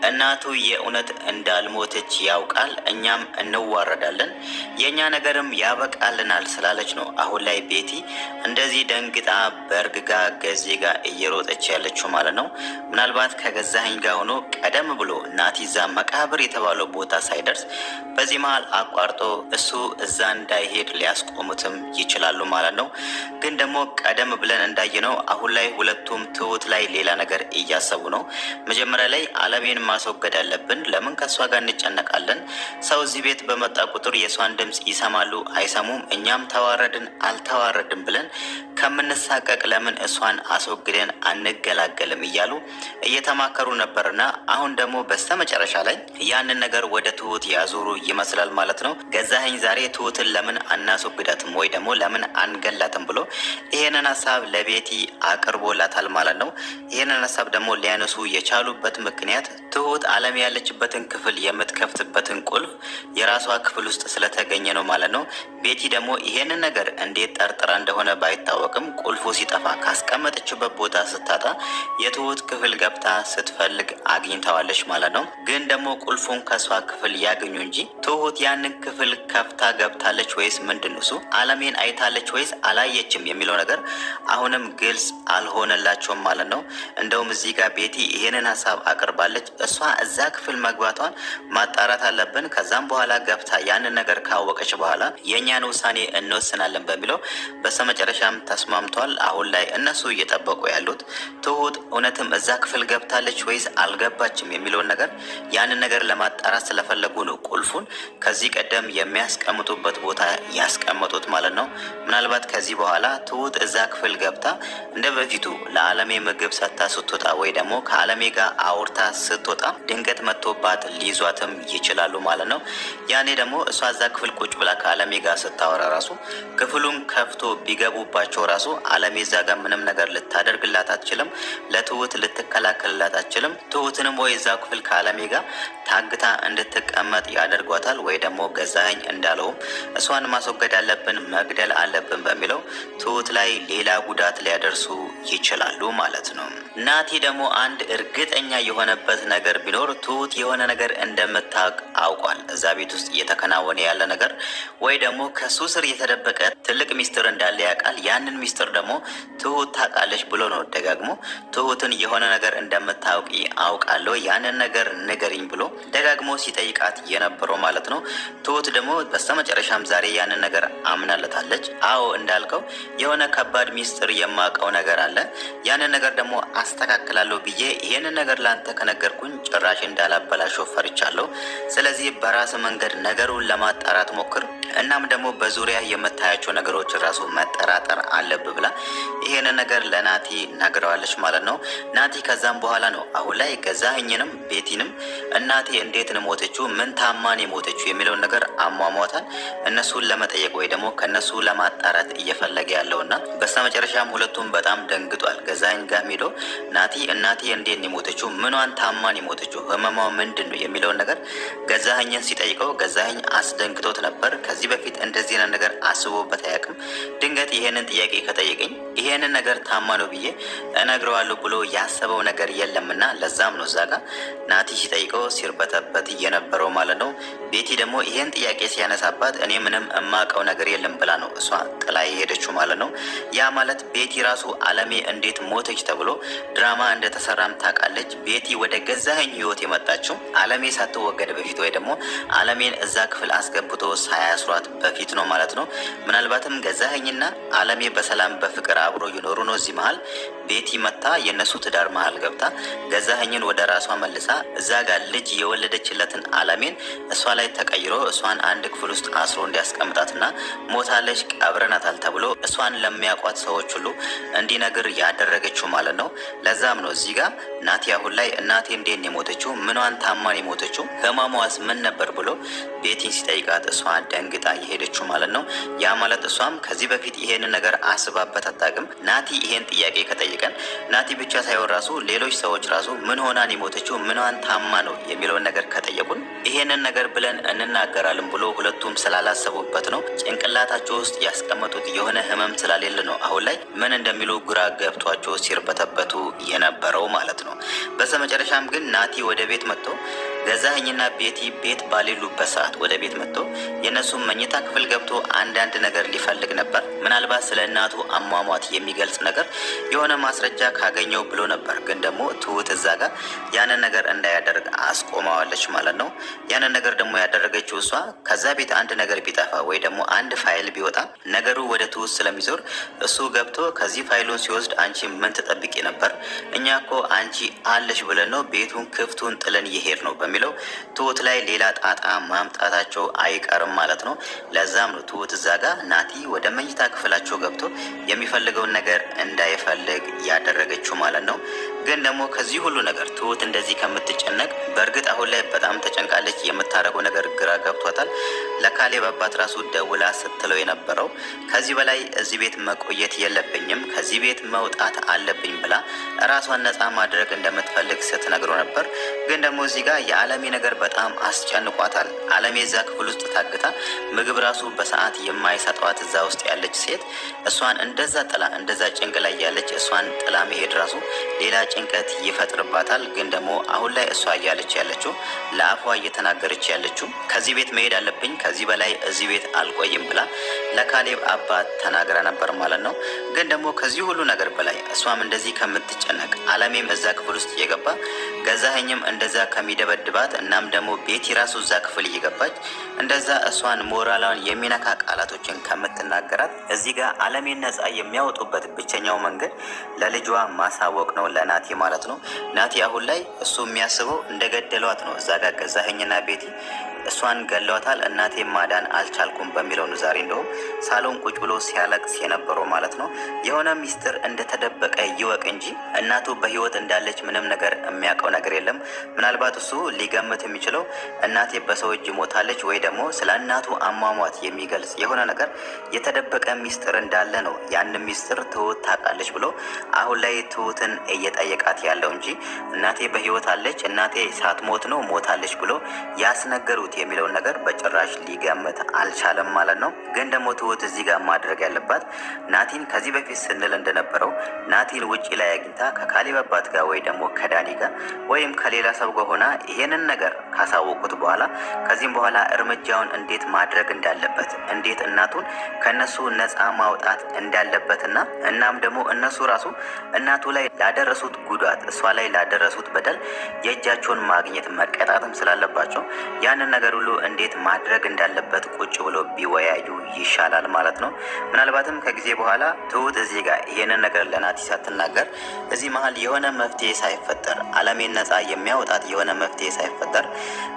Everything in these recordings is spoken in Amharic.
እናቱ የእውነት እንዳልሞተች ያውቃል፣ እኛም እንዋረዳለን፣ የእኛ ነገርም ያበቃልናል ስላለች ነው አሁን ላይ ቤቲ እንደዚህ ደንግጣ በእርግጋ ገዜ ጋር እየሮጠች ያለችው ማለት ነው። ምናልባት ከገዛኸኝ ጋር ሆኖ ቀደም ብሎ ናቲ እዛ መቃብር የተባለው ቦታ ሳይደርስ በዚህ መሀል አቋርጦ እሱ እዛ እንዳይሄድ ሊያስቆሙትም ይችላሉ ማለት ነው። ግን ደግሞ ቀደም ብለን እንዳየነው አሁን ላይ ሁለቱም ትሁት ላይ ሌላ ነገር እያሰቡ ነው። መጀመሪያ ላይ አለሜን ማስወገድ አለብን። ለምን ከእሷ ጋር እንጨነቃለን? ሰው እዚህ ቤት በመጣ ቁጥር የእሷን ድምፅ ይሰማሉ አይሰሙም፣ እኛም ተዋረድን አልተዋረድን ብለን ከምንሳቀቅ ለምን እሷን አስወግደን አንገላገልም እያሉ እየተማከሩ ነበርና አሁን ደግሞ በስተመጨረሻ ላይ ያንን ነገር ወደ ትሁት ያዞሩ ይመስላል ማለት ነው። ገዛኸኝ ዛሬ ትሁትን ለምን አናስወግዳትም ወይ ደግሞ ለምን አንገላትም ብሎ ይሄንን ሀሳብ ለቤቲ አቅርቦላታል ማለት ነው። ይሄንን ሀሳብ ደግሞ ሊያነሱ የቻሉበት ምክንያት ትሁት አለም ያለችበትን ክፍል የምትከፍትበትን ቁልፍ የራሷ ክፍል ውስጥ ስለተገኘ ነው ማለት ነው። ቤቲ ደግሞ ይሄንን ነገር እንዴት ጠርጥራ እንደሆነ ባይታወቅም ቁልፉ ሲጠፋ ካስቀመጠችበት ቦታ ስታጣ የትሁት ክፍል ገብታ ስትፈልግ አግኝተዋለች ማለት ነው። ግን ደግሞ ቁልፉን ከሷ ክፍል ያገኙ እንጂ ትሁት ያንን ክፍል ከፍታ ገብታለች ወይስ ምንድን እሱ አለሜን አይታለች ወይስ አላየችም የሚለው ነገር አሁንም ግልጽ አልሆነላቸውም ማለት ነው። እንደውም እዚህ ጋር ቤቲ ይሄንን ሀሳብ አቅርባለች። እሷ እዛ ክፍል መግባቷን ማጣራት አለብን፣ ከዛም በኋላ ገብታ ያንን ነገር ካወቀች በኋላ የእኛን ውሳኔ እንወስናለን በሚለው በስተመጨረሻም ተስማምቷል። አሁን ላይ እነሱ እየጠበቁ ያሉት ትሁት እውነትም እዛ ክፍል ገብታለች ወይስ አልገባችም የሚለውን ነገር ያንን ነገር ለማጣራት ስለፈለጉ ነው ቁልፉን ከዚህ ቀደም የሚያስቀምጡበት ቦታ ያስቀምጡት ማለት ነው። ምናልባት ከዚህ በኋላ ትሁት እዛ ክፍል ገብታ እንደ በፊቱ ለአለሜ ምግብ ሰጥታ ስትወጣ ወይ ደግሞ ከአለሜ ጋር አውርታ ስትወጣ ድንገት መጥቶባት ሊይዟትም ይችላሉ ማለት ነው። ያኔ ደግሞ እሷ እዛ ክፍል ቁጭ ብላ ከአለሜ ጋር ስታወራ ራሱ ክፍሉን ከፍቶ ቢገቡባቸው ራሱ አለሜ እዛ ጋር ምንም ነገር ልታደርግላት አትችልም፣ ለትሁት ልትከላከልላት አትችልም። ትሁትንም ወይ እዛ ክፍል ከአለሜ ጋር ታግታ እንድትቀመጥ ያደርጓታል ወይ ደግሞ ገዛኸኝ እንዳለውም እሷን ማስወገድ አለብን መግደል አለብን በሚለው ትሁት ላይ ሌላ ጉዳት ሊያደርሱ ይችላሉ ማለት ነው። ናቲ ደግሞ አንድ እርግጠኛ የሆነበት ነገር ቢኖር ትሁት የሆነ ነገር እንደምታውቅ አውቋል። እዛ ቤት ውስጥ እየተከናወነ ያለ ነገር ወይ ደግሞ ከሱ ስር የተደበቀ ትልቅ ሚስጥር እንዳለ ያውቃል። ያንን ሚስጥር ደግሞ ትሁት ታውቃለች ብሎ ነው ደጋግሞ ትሁትን የሆነ ነገር እንደምታውቂ አውቃለሁ ያንን ነገር ንገሪኝ ብሎ ደጋግሞ ሲጠይቃት የነበረው ማለት ነው። ትሁት ደግሞ በስተመጨረሻም ዛሬ ያንን ነገር አምናለታለች። አዎ እንዳልከው የሆነ ከባድ ሚስጥር የማውቀው ነገር አለ፣ ያንን ነገር ደግሞ አስተካክላለሁ ብዬ ይሄንን ነገር ላንተ ከነገርኩኝ ጭራሽ እንዳላበላሸው ፈርቻለሁ። ስለዚህ በራስ መንገድ ነገሩን ለማጣራት ሞክር፣ እናም ደግሞ በዙሪያ የምታያቸው ነገሮች ራሱ መጠራጠር አለብ ብላ ይሄንን ነገር ለናቲ ነግረዋለች ማለት ነው። ናቲ ከዛም በኋላ ነው አሁን ላይ ገዛኸኝንም ቤቲንም እናቴ እንዴት ነው ሞተችው፣ ምን ታማን የሞተችው የሚለውን ነገር አሟሟታል እነሱን ለመጠየቅ ወይ ደግሞ ከነሱ ለማጣራት እየፈለገ ያለውና በስተመጨረሻም ሁለቱም በጣም ደንግጧል። ገዛኸኝ ጋር ሄዶ ናቲ እናቴ እንዴት ነው የሞተችው፣ ምኗን ታማን የሞተችው፣ ህመሟ ምንድን ነው የሚለውን ነገር ገዛኸኝን ሲጠይቀው ገዛኸኝ አስደንግጦት ነበር። ከዚህ በፊት እንደዚህ ነገር አስቦበት አያውቅም። ድንገት ይሄንን ጥያቄ ከጠየቀኝ ይሄንን ነገር ታማ ነው ብዬ እነግረዋለሁ ብሎ ያሰበው ነገር የለምና ለዛም ነው እዛ ጋር ናቲ ሲጠይቀው ሲርበተበት የነበረው ማለት ነው። ቤቲ ደግሞ ይሄን ጥያቄ ሲያነሳባት እኔ ምንም እማቀው ነገር የለም ብላ ነው እሷ ጥላ የሄደችው ማለት ነው። ያ ማለት ቤቲ ራሱ አለሜ እንዴት ሞተች ተብሎ ድራማ እንደተሰራም ታውቃለች። ቤቲ ወደ ገዛኸኝ ህይወት የመጣችው አለሜ ሳትወገድ በፊት ወይ ደግሞ አለሜን እዛ ክፍል አስገብቶ ሳያስሯት በፊት ነው ማለት ነው። ምናልባትም ገዛኸኝና አለሜ በሰላም በፍቅር አብሮ ይኖሩ ነው። እዚህ መሀል ቤቲ መታ የነሱ ትዳር መሀል ገብታ ገዛኸኝን ወደ ራሷ መልሳ እዛ ጋር ልጅ የወለደችለትን አለሜን እሷ ላይ ተቀይሮ እሷን አንድ ክፍል ውስጥ አስሮ እንዲያስቀምጣትና ሞታለች ቀብረናታል ተብሎ እሷን ለሚያውቋት ሰዎች ሁሉ እንዲነግር ያደረገችው ማለት ነው። ለዛም ነው እዚህ ጋር ናቲ አሁን ላይ እናቴ እንዴት ነው የሞተችው፣ ምኗን ታማን የሞተችው፣ ህመሟስ ምን ነበር ብሎ ቤቲን ሲጠይቃት እሷ ደንግጣ የሄደችው ማለት ነው። ያ ማለት እሷም ከዚህ በፊት ይሄንን ነገር አስባበት አታውቅም። ናቲ ይሄን ጥያቄ ከጠየቀን ናቲ ብቻ ሳይሆን ራሱ ሌሎች ሰዎች ራሱ ምን ሆናን የሞተችው ምኗን ታማ ነው የሚለውን ነገር ከጠየቁን ይሄንን ነገር ብለን እንናገራለን ብሎ ሁለቱም ስላላሰቡበት ነው። ጭንቅላታቸው ውስጥ ያስቀመጡት የሆነ ህመም ስላሌለ ነው አሁን ላይ ምን እንደሚሉ ግራ ገብቷቸው ሲርበተበቱ የነበረው ማለት ነው። በስተመጨረሻም ግን ናቲ ወደ ቤት መጥቶ ገዛኸኝና ቤቲ ቤት ባሌሉበት ሰዓት ወደ ቤት መጥቶ የእነሱም መኝታ ክፍል ገብቶ አንዳንድ ነገር ሊፈልግ ነበር። ምናልባት ስለ እናቱ አሟሟት የሚገልጽ ነገር የሆነ ማስረጃ ካገኘው ብሎ ነበር። ግን ደግሞ ትሁት እዛ ጋር ያንን ነገር እንዳያደርግ አስቆማዋለች ማለት ነው። ያንን ነገር ደግሞ ያደረገችው እሷ ከዛ ቤት አንድ ነገር ቢጠፋ ወይ ደግሞ አንድ ፋይል ቢወጣ ነገሩ ወደ ትሁት ስለሚዞር እሱ ገብቶ ከዚህ ፋይሉን ሲወስድ አንቺ ምን ትጠብቂ ነበር? እኛ እኮ አንቺ አለሽ ብለን ነው ቤቱን ክፍቱን ጥለን ይሄድ ነው በሚለው ትሁት ላይ ሌላ ጣጣ ማምጣታቸው አይቀርም ማለት ነው። ለዛም ነው ትሁት እዛ ጋር ናቲ ወደ መኝታ ክፍላቸው ገብቶ የሚፈልገውን ነገር እንዳይፈልግ ያደረገችው ማለት ነው። ግን ደግሞ ከዚህ ሁሉ ነገር ትሁት እንደዚህ ከምትጨነቅ በእርግጥ አሁን ላይ በጣም ተጨንቃለች። የምታደርገው ነገር ግራ ገብቷታል። ለካሌብ አባት ራሱ ደውላ ስትለው የነበረው ከዚህ በላይ እዚህ ቤት መቆየት የለብኝም፣ ከዚህ ቤት መውጣት አለብኝ ብላ ራሷን ነፃ ማድረግ እንደምትፈልግ ስትነግረው ነበር። ግን ደግሞ እዚህ ጋር የዓለሜ ነገር በጣም አስጨንቋታል። ዓለሜ እዛ ክፍል ውስጥ ታግታ ምግብ ራሱ በሰዓት የማይሰጧት እዛ ውስጥ ያለች ሴት እሷን እንደዛ ጥላ እንደዛ ጭንቅ ላይ ያለች እሷን ጥላ መሄድ ራሱ ሌላ ጭንቀት ይፈጥርባታል። ግን ደግሞ አሁን ላይ እሷ እያለች ያለችው ለአፏ እየተናገረች ያለችው ከዚህ ቤት መሄድ አለብኝ፣ ከዚህ በላይ እዚህ ቤት አልቆይም ብላ ለካሌብ አባት ተናግራ ነበር ማለት ነው። ግን ደግሞ ከዚህ ሁሉ ነገር በላይ እሷም እንደዚህ ከምትጨነቅ ዓለሜም እዛ ክፍል ውስጥ እየገባ ገዛኸኝም እንደዛ ከሚደበድባት እናም ደግሞ ቤቲ ራሱ እዛ ክፍል እየገባች እንደዛ እሷን ሞራላን የሚነካ ቃላቶችን ከምትናገራት እዚህ ጋር ዓለሜን ነፃ የሚያወጡበት ብቸኛው መንገድ ለልጇ ማሳወቅ ነው፣ ለናቲ ማለት ነው። ናቲ አሁን ላይ እሱ የሚያስበው እንደገደሏት ነው። እዛ ጋር ገዛኸኝና ቤቲ እሷን ገለዋታል፣ እናቴ ማዳን አልቻልኩም በሚለው ነው ዛሬ እንደውም ሳሎን ቁጭ ብሎ ሲያለቅስ የነበረው ማለት ነው። የሆነ ሚስጥር እንደተደበቀ ይወቅ እንጂ እናቱ በህይወት እንዳለች ምንም ነገር የሚያውቀው ነገር የለም። ምናልባት እሱ ሊገምት የሚችለው እናቴ በሰው እጅ ሞታለች ወይ ደግሞ ስለ እናቱ አሟሟት የሚገልጽ የሆነ ነገር የተደበቀ ሚስጥር እንዳለ ነው። ያን ሚስጥር ትሁት ታውቃለች ብሎ አሁን ላይ ትሁትን እየጠየቃት ያለው እንጂ እናቴ በህይወት አለች፣ እናቴ ሳትሞት ነው ሞታለች ብሎ ያስነገሩት የሚለውን ነገር በጭራሽ ሊገምት አልቻለም ማለት ነው። ግን ደግሞ ትሁት እዚህ ጋር ማድረግ ያለባት ናቲን ከዚህ በፊት ስንል እንደነበረው ናቲን ውጪ ላይ አግኝታ ከካሌብ አባት ጋር ወይ ደግሞ ከዳኒ ጋር ወይም ከሌላ ሰው ጋር ሆና ይሄንን ነገር ካሳወቁት በኋላ ከዚህም በኋላ እርምጃውን እንዴት ማድረግ እንዳለበት እንዴት እናቱን ከነሱ ነፃ ማውጣት እንዳለበትና እናም ደግሞ እነሱ ራሱ እናቱ ላይ ላደረሱት ጉዳት እሷ ላይ ላደረሱት በደል የእጃቸውን ማግኘት መቀጣትም ስላለባቸው ያንን ነገር ሁሉ እንዴት ማድረግ እንዳለበት ቁጭ ብሎ ቢወያዩ ይሻላል ማለት ነው። ምናልባትም ከጊዜ በኋላ ትሁት እዚህ ጋር ይሄንን ነገር ለናቲ ሳትናገር እዚህ መሀል የሆነ መፍትሄ ሳይፈጠር ዓለሜን ነፃ የሚያወጣት የሆነ መፍትሄ ሳይፈጠር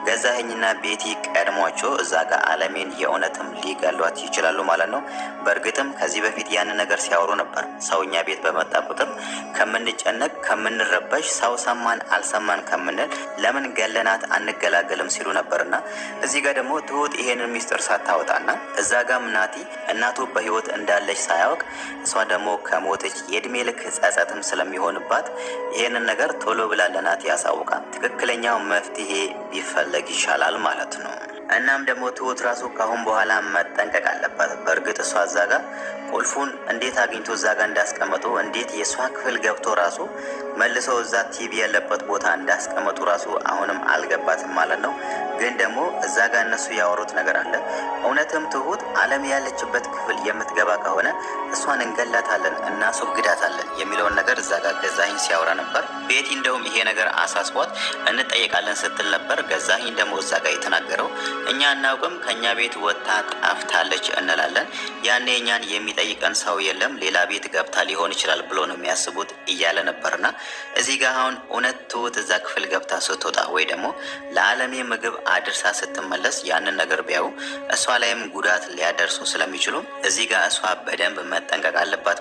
ገዛኸኝና ቤቲ ቀድሟቸው እዛ ጋር ዓለሜን የእውነትም ሊገሏት ይችላሉ ማለት ነው። በእርግጥም ከዚህ በፊት ያንን ነገር ሲያወሩ ነበር። ሰውኛ ቤት በመጣ ቁጥር ከምንጨነቅ ከምንረበሽ ሰው ሰማን አልሰማን ከምንል ለምን ገለናት አንገላገልም ሲሉ ነበርና እዚህ ጋር ደግሞ ትሁት ይሄንን ሚስጥር ሳታወጣና እዛ ጋም ናቲ እናቱ በህይወት እንዳለች ሳያውቅ እሷ ደግሞ ከሞተች የእድሜ ልክ ጸጸትም ስለሚሆንባት ይሄንን ነገር ቶሎ ብላ ለናቲ ያሳውቃ ትክክለኛው መፍትሄ ቢፈለግ ይሻላል ማለት ነው። እናም ደግሞ ትሁት ራሱ ካሁን በኋላ መጠንቀቅ አለባት። በእርግጥ እሷ እዛ ጋር ቁልፉን እንዴት አግኝቶ እዛ ጋር እንዳስቀመጡ እንዴት የእሷ ክፍል ገብቶ ራሱ መልሰው እዛ ቲቪ ያለበት ቦታ እንዳስቀመጡ ራሱ አሁንም አልገባትም ማለት ነው። ግን ደግሞ እዛ ጋር እነሱ ያወሩት ነገር አለ። እውነትም ትሁት ዓለም ያለችበት ክፍል የምትገባ ከሆነ እሷን እንገላታለን እናስወግዳታለን የሚለውን ነገር እዛ ጋር ገዛኸኝ ሲያወራ ነበር። ቤቲ እንደውም ይሄ ነገር አሳስቧት እንጠየቃለን ስትል ነበር። ገዛኸኝ ደግሞ እዛ ጋር የተናገረው እኛ እናውቅም፣ ከኛ ቤት ወጥታ ጠፍታለች እንላለን፣ ያኔ እኛን የሚጠይቀን ሰው የለም፣ ሌላ ቤት ገብታ ሊሆን ይችላል ብሎ ነው የሚያስቡት እያለ ነበርና እዚህ ጋር አሁን እውነት ትሁት እዛ ክፍል ገብታ ስትወጣ ወይ ደግሞ ለዓለሜ ምግብ አድርሳ ስትመለስ ያንን ነገር ቢያዩ እሷ ላይም ጉዳት ሊያደርሱ ስለሚችሉ እዚህ ጋር እሷ በደንብ መጠንቀቅ አለባት